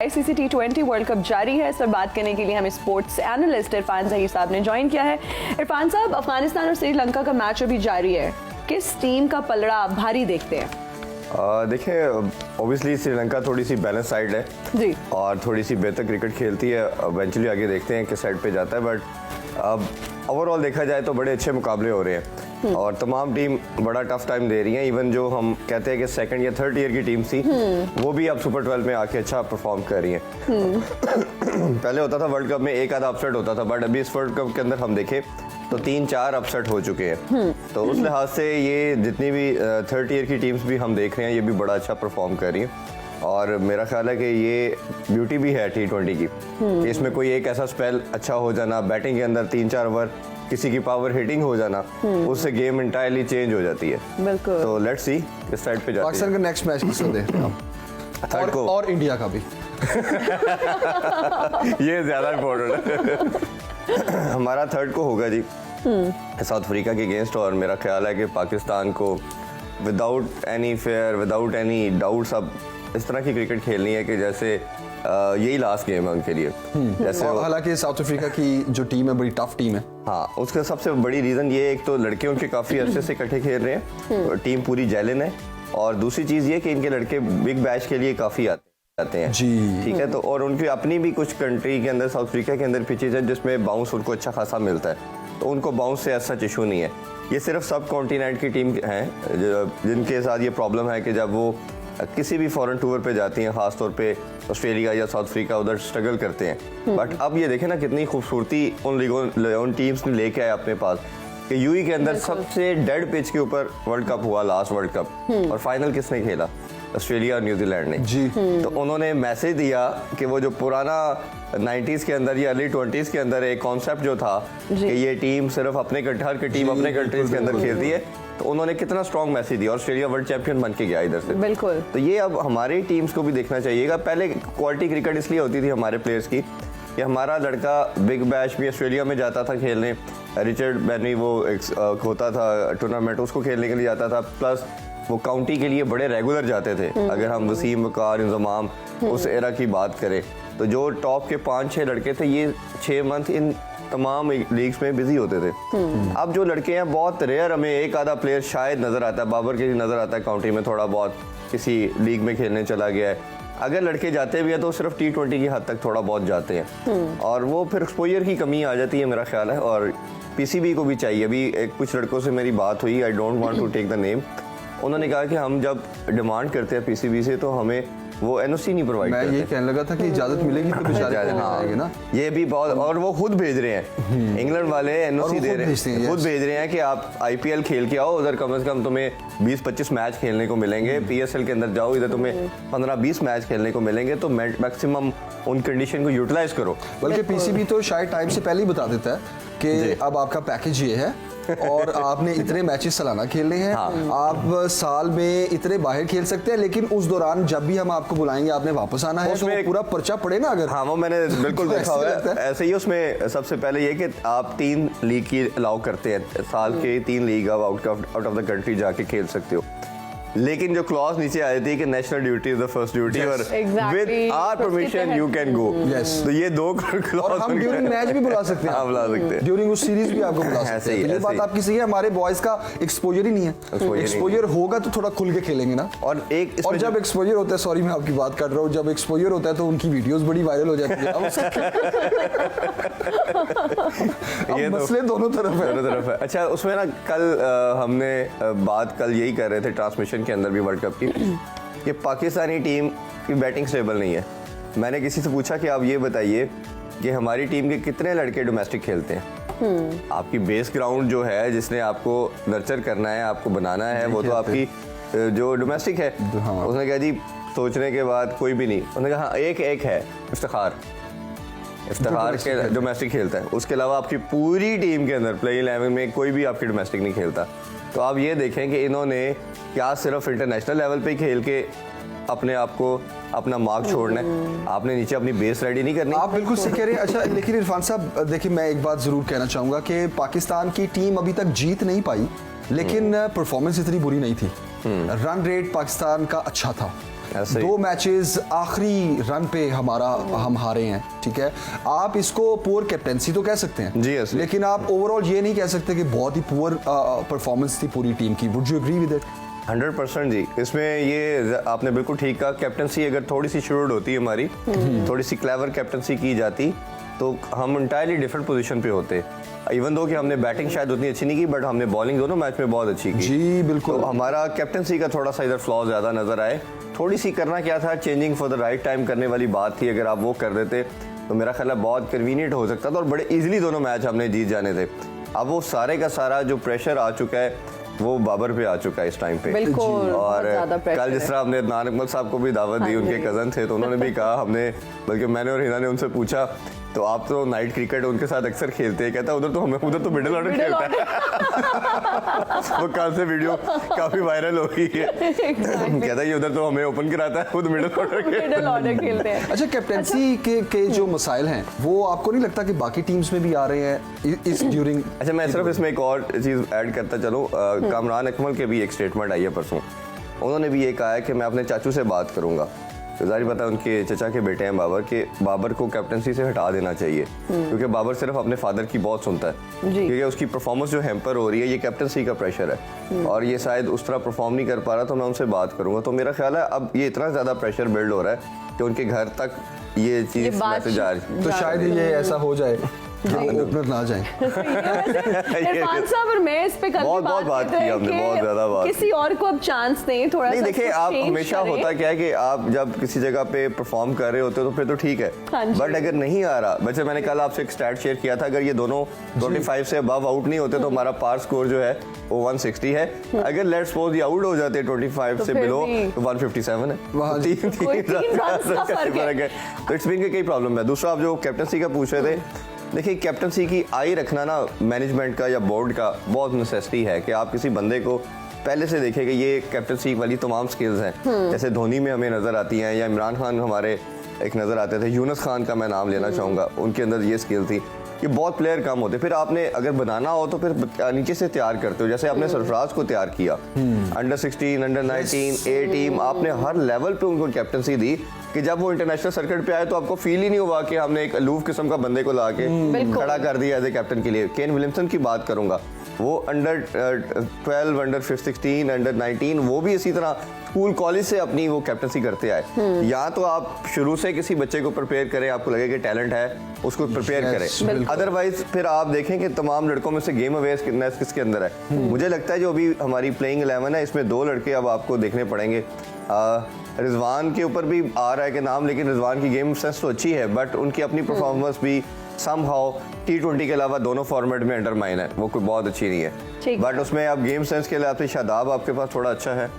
ICC T20 world cup जारी है। इस पर बात करने के लिए हमें स्पोर्ट्स एनालिस्ट इरफान ज़हीर साहब ने ज्वाइन किया है। इरफान साहब, अफगानिस्तान और श्रीलंका का मैच अभी जारी है, किस टीम का पलड़ा आप भारी देखते हैं? देखिए, ऑब्वियसली श्रीलंका थोड़ी सी बैलेंस साइड है जी, और थोड़ी सी बेहतर क्रिकेट खेलती है। इवेंचुअली आगे देखते हैं किस साइड पे जाता है, बट अब ओवरऑल देखा जाए तो बड़े अच्छे मुकाबले हो रहे हैं और तमाम टीम बड़ा टफ टाइम दे रही हैं। इवन जो हम कहते हैं कि सेकंड या थर्ड ईयर की टीम थी वो भी अब सुपर 12 में आके अच्छा परफॉर्म कर रही हैं। पहले होता था वर्ल्ड कप में एक आधा अपसेट होता था, बट अभी इस वर्ल्ड कप के अंदर हम देखें तो 3-4 अपसेट हो चुके हैं। तो उस लिहाज से ये जितनी भी थर्ड ईयर की टीम्स भी हम देख रहे हैं, ये भी बड़ा अच्छा परफॉर्म कर रही हैं और मेरा ख्याल है कि ये ब्यूटी भी है T20 की कि इसमें कोई एक ऐसा स्पेल अच्छा हो जाना, बैटिंग के अंदर 3-4 ओवर किसी की पावर हिटिंग हो जाना, उससे गेम इंटायरली चेंज हो जाती है। बिल्कुल। तो लेट्स सी किस साइड पे जाती है। पाकिस्तान का नेक्स्ट मैच किसको देखते हैं थर्ड को और इंडिया का भी ये ज्यादा इम्पोर्टेंट है। हमारा थर्ड को होगा जी साउथ अफ्रीका के अगेंस्ट, और मेरा ख्याल है कि पाकिस्तान को without any fair, without any doubts अब इस तरह की क्रिकेट खेलनी है कि जैसे यही लास्ट गेम है उनके लिए। जैसे हालांकि साउथ अफ्रीका की जो टीम है बड़ी टफ टीम है। हाँ, उसका सबसे बड़ी रीजन ये, एक तो लड़के उनके काफी अरसे से इकट्ठे खेल रहे हैं, टीम पूरी जेलिन है, और दूसरी चीज ये कि इनके लड़के बिग बैश के लिए काफी आते हैं जी, ठीक है। तो और उनकी अपनी भी कुछ कंट्री के अंदर, साउथ अफ्रीका के अंदर पिचेज है जिसमें बाउंस उनको अच्छा खासा मिलता है, तो उनको बाउंस से ऐसा इशू नहीं है। ये सिर्फ सब कॉन्टिनेंट की टीम है जिनके साथ ये प्रॉब्लम है कि जब वो किसी भी फॉरेन टूर पे जाती हैं, खासतौर पे ऑस्ट्रेलिया या साउथ अफ्रीका, उधर स्ट्रगल करते हैं। बट अब ये देखें ना कितनी खूबसूरती उन टीम्स ने लेके आए अपने पास कि यूएई के अंदर सबसे डेड पिच के ऊपर वर्ल्ड कप हुआ, लास्ट वर्ल्ड कप, और फाइनल किसने खेला? ऑस्ट्रेलिया और न्यूजीलैंड ने जी। तो उन्होंने मैसेज दिया कि वो जो पुराना 90s के अंदर या अर्ली 20s के अंदर एक कॉन्सेप्ट जो था कि ये टीम सिर्फ अपने हर की टीम अपने कंट्रीज के अंदर खेलती है, तो उन्होंने कितना स्ट्रॉन्ग मैसेज दिया, ऑस्ट्रेलिया वर्ल्ड चैंपियन बन के गया इधर से। बिल्कुल। तो ये अब हमारी टीम्स को भी देखना चाहिएगा। पहले क्वालिटी क्रिकेट इसलिए होती थी हमारे प्लेयर्स की कि हमारा लड़का बिग बैश भी ऑस्ट्रेलिया में जाता था खेलने, रिचर्ड बेनी वो होता था टूर्नामेंट, उसको खेलने के लिए जाता था, प्लस वो काउंटी के लिए बड़े रेगुलर जाते थे। अगर हम वसीम, वकार, इंजमाम उस एरा की बात करें तो जो टॉप के 5-6 लड़के थे, ये 6 मंथ इन तमाम लीग्स में बिजी होते थे। अब जो लड़के हैं बहुत रेयर, हमें एक आधा प्लेयर शायद नजर आता है, बाबर के नजर आता है काउंटी में थोड़ा बहुत, किसी लीग में खेलने चला गया है। अगर लड़के जाते भी हैं तो सिर्फ T20 की हद तक थोड़ा बहुत जाते हैं, और वो फिर एक्सपोजर की कमी आ जाती है मेरा ख्याल है। और PCB को भी चाहिए। अभी कुछ लड़कों से मेरी बात हुई, I don't want to take the name, उन्होंने कहा कि हम जब डिमांड करते हैं PCB से तो हमें वो NOC नहीं प्रोवाइड करते। मैं ये कहने लगा था कि इजाजत मिलेगी तो बेचारे को मिलेगी ना। ये भी बहुत, और वो खुद भेज रहे हैं, इंग्लैंड वाले NOC दे रहे हैं, खुद भेज रहे हैं कि आप IPL खेल के आओ, उधर कम से कम तुम्हें 20-25 मैच खेलने को मिलेंगे। PSL के अंदर जाओ, इधर तुम्हें 15-20 मैच खेलने को मिलेंगे, तो मैक्सिमम उन कंडीशन को यूटिलाइज करो। बल्कि PCB तो शायद टाइम से पहले ही बता देता है कि अब आपका पैकेज ये है और आपने इतने मैचेस सालाना खेलने हैं। हाँ। आप साल में इतने बाहर खेल सकते हैं, लेकिन उस दौरान जब भी हम आपको बुलाएंगे आपने वापस आना है, तो पूरा पर्चा पड़े ना अगर। हाँ, वो मैंने बिल्कुल देखा हुआ है। ऐसे ही उसमें सबसे पहले ये कि आप 3 लीग की अलाउ करते हैं, साल के 3 लीग आप आउट ऑफ द कंट्री जाके खेल सकते हो, लेकिन जो क्लॉज नीचे आ जाती है कि national duty is the first duty और with our permission you can go. तो ये 2 क्लॉज, और हम ड्यूरिंग मैच भी बुला सकते हैं। हाँ, बुला सकते हैं, ड्यूरिंग उस सीरीज भी आपको बुला सकते हैं। ये बात आपकी सही है, हमारे बॉयज का एक्सपोजर ही नहीं है। एक्सपोजर होगा तो थोड़ा खुल के खेलेंगे ना। और जब एक्सपोजर होता है, सॉरी मैं आपकी बात कर रहा हूँ, जब एक्सपोजर होता है तो उनकी वीडियोस बड़ी वायरल हो जाती है। ये मसले दोनों तरफ है। अच्छा, उसमें ना कल हमने बात कल यही कर रहे थे ट्रांसमिशन के अंदर भी वर्ल्ड कप की, कि पाकिस्तानी टीम की बैटिंग स्टेबल नहीं है। मैंने किसी से पूछा कि आप ये बताइए कि हमारी टीम के कितने लड़के डोमेस्टिक खेलते हैं? आपकी बेस ग्राउंड जो है, जिसने आपको नर्चर करना है, आपको बनाना है, वो तो आपकी जो डोमेस्टिक है। हाँ। उसने कहा जी, सोचने के बाद कोई भी नहीं। उसने कहा एक है इफ्तिखार के डोमेस्टिक खेलता है, उसके अलावा आपकी पूरी टीम के अंदर प्लेइंग 11 में कोई भी आपकी डोमेस्टिक नहीं खेलता। तो आप ये देखें कि इन्होंने क्या सिर्फ इंटरनेशनल लेवल पे खेल के अपने आप को अपना मार्क छोड़ना है, आपने नीचे अपनी बेस रेडी नहीं करनी। आप बिल्कुल सही कह रहे हैं। अच्छा, लेकिन इरफान साहब देखिए, मैं एक बात जरूर कहना चाहूंगा कि पाकिस्तान की टीम अभी तक जीत नहीं पाई, लेकिन परफॉर्मेंस इतनी बुरी नहीं थी। रन रेट पाकिस्तान का अच्छा था, ऐसे ही। 2 मैचेस आखिरी रन पे हम हारे हैं, ठीक है। आप इसको पुअर कैप्टेंसी तो कह सकते हैं जी, ऐसे। लेकिन आप ओवरऑल ये नहीं कह सकते कि बहुत ही पुअर परफॉर्मेंस थी पूरी टीम की। Would you agree with it? 100% जी। इसमें ये आपने बिल्कुल ठीक कहा, कैप्टेंसी अगर थोड़ी सी शुरूड होती हमारी, थोड़ी सी क्लेवर कैप्टेंसी की जाती तो हम इंटायरली डिफरेंट पोजीशन पे होते। इवन दो कि हमने बैटिंग शायद उतनी अच्छी नहीं की, बट हमने बॉलिंग दोनों मैच में बहुत अच्छी की। जी बिल्कुल। तो हमारा कैप्टेंसी का थोड़ा सा इधर फ्लॉ ज्यादा नजर आए। थोड़ी सी करना क्या था, changing for the right time करने वाली बात थी। अगर आप वो कर देते तो मेरा ख्याल है बहुत कन्वीनियंट हो सकता था और बड़े इजीली दोनों मैच हमने जीत जाने थे। अब वो सारे का सारा जो प्रेशर आ चुका है वो बाबर पे आ चुका है इस टाइम पे। बिल्कुल, और बहुत ज़्यादा प्रेशर कल जिस तरह हमने अदनान अकमल साहब को भी दावत दी, हाँ उनके जी। कजन थे, तो उन्होंने भी कहा हमने, बल्कि मैंने और हिना ने उनसे पूछा तो आप तो नाइट क्रिकेट उनके साथ अक्सर खेलते हैं, कहता उधर तो मिडिल ऑर्डर खेलता है। वो कल से वीडियो काफी वायरल हो गई है। कहता है उधर तो हमें ओपन कराता है, खुद मिडिल ऑर्डर खेलते हैं। अच्छा, कैप्टेंसी के जो मसाइल हैं वो आपको नहीं लगता कि बाकी टीम्स में भी आ रहे हैं इस ड्यूरिंग? अच्छा, मैं सिर्फ इसमें एक और चीज ऐड करता चलूं। कामरान अकमल के भी एक स्टेटमेंट आई है परसों। उन्होंने भी ये कहा है कि मैं अपने चाचू से बात करूंगा। तो जाहिर पता है उनके चचा के बेटे हैं बाबर, के बाबर को कैप्टेंसी से हटा देना चाहिए, क्योंकि बाबर सिर्फ अपने फादर की बहुत सुनता है, क्योंकि उसकी परफॉर्मेंस जो हैम्पर हो रही है ये कैप्टेंसी का प्रेशर है और ये शायद उस तरह परफॉर्म नहीं कर पा रहा। तो मैं उनसे बात करूंगा। तो मेरा ख्याल है अब ये इतना ज्यादा प्रेशर बिल्ड हो रहा है कि उनके घर तक ये चीज मैसेज आ रही है। तो शायद ये ऐसा हो जाए ओपनर ना जाए। इरफान साहब और मैं इस पे कल बहुत बात की हमने, बहुत ज्यादा बात। किसी और को अब चांस दें, थोड़ा सा नहीं देखिए, आप change हमेशा करें। होता क्या है कि आप जब किसी जगह पे परफॉर्म कर रहे होते हो तो फिर तो ठीक है, हाँ जी। बट अगर नहीं आ रहा, वैसे मैंने कल आपसे एक स्टैट शेयर किया था, अगर ये दोनों 25 से अबव आउट नहीं होते तो हमारा पार स्कोर जो है वो 160 है। अगर लेट्स सपोज ये आउट हो जाते 25 तो से फिर बिलो भी- तो 157 है। वहाँ तो तीन कोई 3 रन का फर्क है। तो इट्स बीन कई प्रॉब्लम है। दूसरा आप जो कैप्टनसी का पूछ रहे थे, देखिए कैप्टनसी की आई रखना ना मैनेजमेंट का या बोर्ड का बहुत नेसेसिटी है कि आप किसी बंदे को पहले से देखें कि ये कैप्टनसी वाली तमाम स्किल्स हैं। जैसे धोनी में हमें नजर आती हैं, या इमरान खान हमारे एक नजर आते थे, यूनुस खान का मैं नाम लेना चाहूँगा, उनके अंदर ये स्किल थी। ये बहुत प्लेयर कम होते। फिर आपने अगर बनाना हो तो फिर नीचे से तैयार करते हो, जैसे आपने सरफराज को तैयार किया, अंडर 16, अंडर 19, ए टीम, आपने हर लेवल पे उनको कैप्टनसी दी कि जब वो इंटरनेशनल सर्किट पे आए तो आपको फील ही नहीं हुआ कि हमने एक अलूफ किस्म का बंदे को ला के खड़ा कर दिया एज ए कैप्टन के लिए। केन विलियमसन की बात करूंगा, वो अंडर 12, अंडर 16, अंडर 19, वो भी इसी तरह स्कूल कॉलेज से अपनी वो कैप्टनसी करते आए। या तो आप शुरू से किसी बच्चे को प्रिपेयर करें, आपको लगे कि टैलेंट है, उसको प्रिपेयर करें। अदरवाइज फिर आप देखें कि तमाम लड़कों में से गेम अवेयरनेस किसके अंदर है। मुझे लगता है जो अभी हमारी प्लेइंग 11 है, इसमें 2 लड़के अब आपको देखने पड़ेंगे। रिजवान के ऊपर भी आ रहा है कि नाम, लेकिन रिजवान की गेम सेंस तो अच्छी है, बट उनकी अपनी परफॉर्मेंस भी समहाउ T20 के अलावा दोनों फॉर्मेट में अंडरमाइन है, वो कोई बहुत अच्छी नहीं है। बट उसमें अब गेम सेंस के लिए शादाब आपके पास थोड़ा अच्छा है,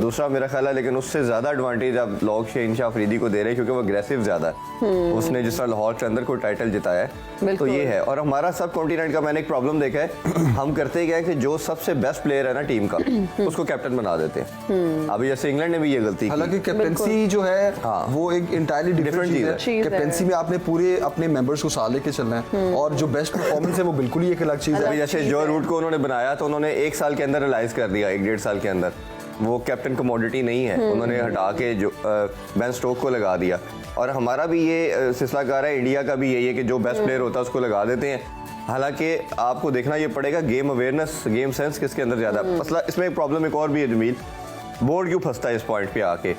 दूसरा मेरा ख्याल है, लेकिन उससे ज्यादा एडवांटेज आप लोग शहनशाह अफरीदी को दे रहे हैं क्योंकि वो अग्रेसिव ज्यादा है। उसने जिस तरह लाहौर के अंदर को टाइटल जिताया है, तो ये है। और हमारा सब कॉन्टिनेंट का मैंने एक प्रॉब्लम देखा है, हम करते क्या है कि जो सबसे बेस्ट प्लेयर है ना टीम का उसको कैप्टन बना देते हैं। अभी जैसे इंग्लैंड ने भी ये गलती की। हालांकि कैप्टेंसी जो है वो एक इंटायरली डिफरेंट चीज है। कैप्टेंसी में आपने पूरे अपने मेंबर्स को साथ लेके चलना है और जो बेस्ट परफॉर्मेंस है वो बिल्कुल ही एक अलग चीज है। अभी जैसे जो रूट को उन्होंने बनाया तो उन्होंने 1 साल के अंदर रियलाइज कर दिया, 1-1.5 साल के अंदर वो कैप्टन कमोडिटी नहीं है, उन्होंने हटा के जो बेन स्टोक को लगा दिया। और हमारा भी ये सिलसिलाकार है, इंडिया का भी यही है कि जो बेस्ट प्लेयर होता है उसको लगा देते हैं। हालांकि आपको देखना ये पड़ेगा गेम अवेयरनेस, गेम सेंस किसके अंदर ज्यादा। मसला इसमें एक प्रॉब्लम एक और भी है जमील, बोर्ड क्यों फंसता है इस पॉइंट पे आके।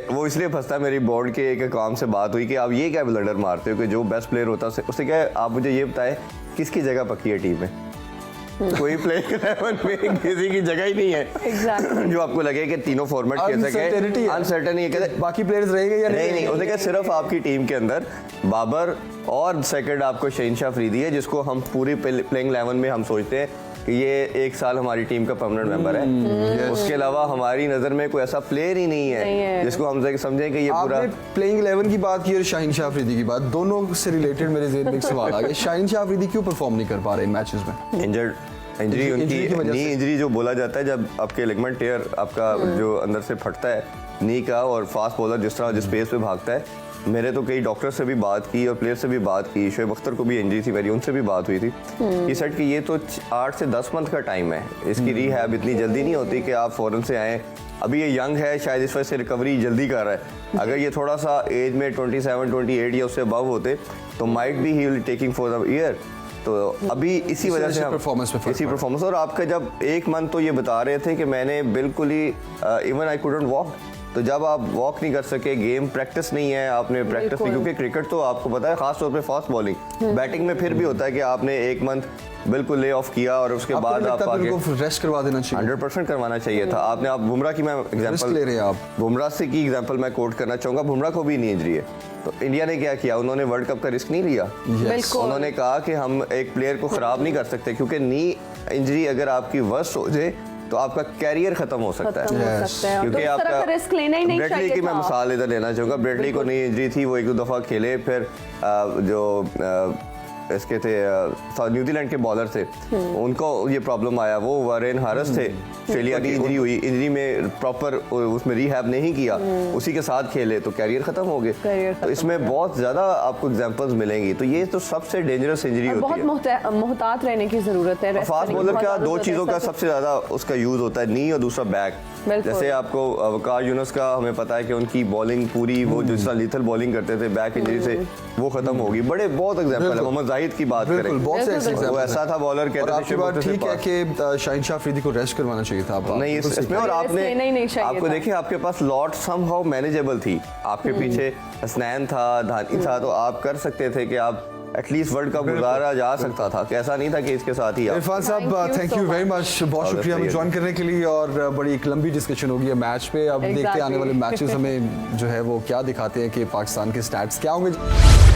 वो इसलिए फंसता है, मेरी बोर्ड के एक काम से बात हुई कि आप ये क्या ब्लडर मारते हो कि जो बेस्ट प्लेयर होता है उससे क्या है, आप मुझे ये बताएं किसकी जगह पक्की है टीम में। कोई प्लेयर 11 में किसी की जगह ही नहीं है। Exactly. जो आपको लगे कि तीनों फॉर्मेट खेल सके, अनसर्टेन ये कहते बाकी प्लेयर्स रहेंगे या नहीं, उसने कहा सिर्फ आपकी टीम के अंदर बाबर और सेकंड आपको शहनशाह अफरीदी है, जिसको हम पूरी प्लेइंग 11 में हम सोचते हैं कि ये 1 साल हमारी टीम का परमानेंट मेंबर है। उसके अलावा हमारी नजर में कोई ऐसा प्लेयर ही नहीं है जिसको हम समझें कि ये पूरा। आपने प्लेइंग 11 की बात की और शहनशाह अफरीदी की बात, दोनों से रिलेटेड मेरे ज़हन में एक सवाल आ गया, शहनशाह अफरीदी क्यों परफॉर्म नहीं कर पा रहे इन मैचेस में? इंजरी उनकी नी इंजरी जो बोला जाता है, जब आपके लिगामेंट टेयर आपका जो अंदर से फटता है नी का, और फास्ट बॉलर जिस तरह जिस पेस पे भागता है मेरे तो कई डॉक्टर से भी बात की और प्लेयर से भी बात की, शोएब अख्तर को भी इंजरी थी मेरी, उनसे भी बात हुई थी। ये सेट कि ये तो 8 से 10 मंथ का टाइम है, इसकी रिहैब इतनी जल्दी नहीं होती कि आप फौरन से आएँ। अभी ये यंग है, शायद इस वजह से रिकवरी जल्दी कर रहा है। अगर ये थोड़ा सा एज में 27, 28 या उससे अबव होते तो might be he will taking for the year. तो अभी इसी वजह से इसी परफॉर्मेंस और आपका जब 1 मंथ तो ये बता रहे थे कि मैंने बिल्कुल ही इवन आई कुडंट वॉक। तो जब आप वॉक नहीं कर सके, गेम प्रैक्टिस नहीं है, आपने प्रैक्टिस नहीं, क्योंकि क्रिकेट तो आपको पता है खास तौर पे फास्ट बॉलिंग, बैटिंग में फिर भी होता है कि आपने 1 मंथ बिल्कुल ले ऑफ किया और उसके बाद आप आगे रेस्ट करवा देना चाहिए। 100% करवाना चाहिए था आपने। आप बुमराह की मैं एग्जांपल ले रहे हैं, आप बुमराह से की एग्जांपल मैं कोट करना चाहूंगा। बुमराह को भी नहीं इंजरी है, तो इंडिया ने क्या किया, उन्होंने वर्ल्ड कप का रिस्क नहीं लिया। उन्होंने कहा कि हम एक प्लेयर को खराब नहीं कर सकते, क्योंकि नी इंजरी अगर आपकी वर्स्ट हो जाए तो आपका कैरियर खत्म हो सकता है। क्योंकि आपका रिस्क लेना ही नहीं चाहिए। ब्रेटली की मैं मिसाल इधर लेना चाहूँगा। ब्रेटली को नई इंजरी थी, वो 1-2 दफ़ा खेले, फिर जो इसके थे न्यूजीलैंड के बॉलर थे, उनको ये प्रॉब्लम आया। वो वारेन हारिस थे, ऑस्ट्रेलिया की इंजरी हुई, इंजरी में प्रॉपर उसमें रिहैब नहीं किया, उसी के साथ खेले तो कैरियर खत्म हो गए। तो इसमें बहुत ज़्यादा आपको एग्जांपल्स मिलेंगी। तो ये तो सबसे डेंजरस इंजरी होती है, बहुत मोहतात रहने की जरूरत है। फास्ट बॉलर का 2 चीज़ों का सबसे ज़्यादा उसका यूज़ होता है, नी और दूसरा बैक। जैसे आपको वकार यूनुस का हमें पता है कि उनकी बॉलिंग पूरी वो जिस तरह लीथल बॉलिंग करते थे, बैक इंजरी से वो खत्म होगी। बड़े बहुत एग्जांपल है, मोहम्मद जाहिद की बात करें, बहुत से एग्जांपल। वो ऐसा था बॉलर कहते थे। आपकी बात ठीक है कि शाहीन शाह अफरीदी को रेस्ट करवाना चाहिए था, आप नहीं इसमें। और आपने आपको देखिए आपके पास लॉट समहाउ मैनेजेबल थी, आपके पीछे हसनैन था, धानी था, तो आप कर सकते थे कि आप एटलीस्ट वर्ल्ड कप गुजारा जा सकता था। ऐसा नहीं था कि इसके साथ ही। इरफान साहब थैंक यू वेरी मच, बहुत शुक्रिया हमें ज्वाइन करने के लिए। और बड़ी एक लंबी डिस्कशन होगी मैच पे। अब देखते आने वाले मैचेस हमें जो है वो क्या दिखाते हैं कि पाकिस्तान के स्टैट्स क्या होंगे।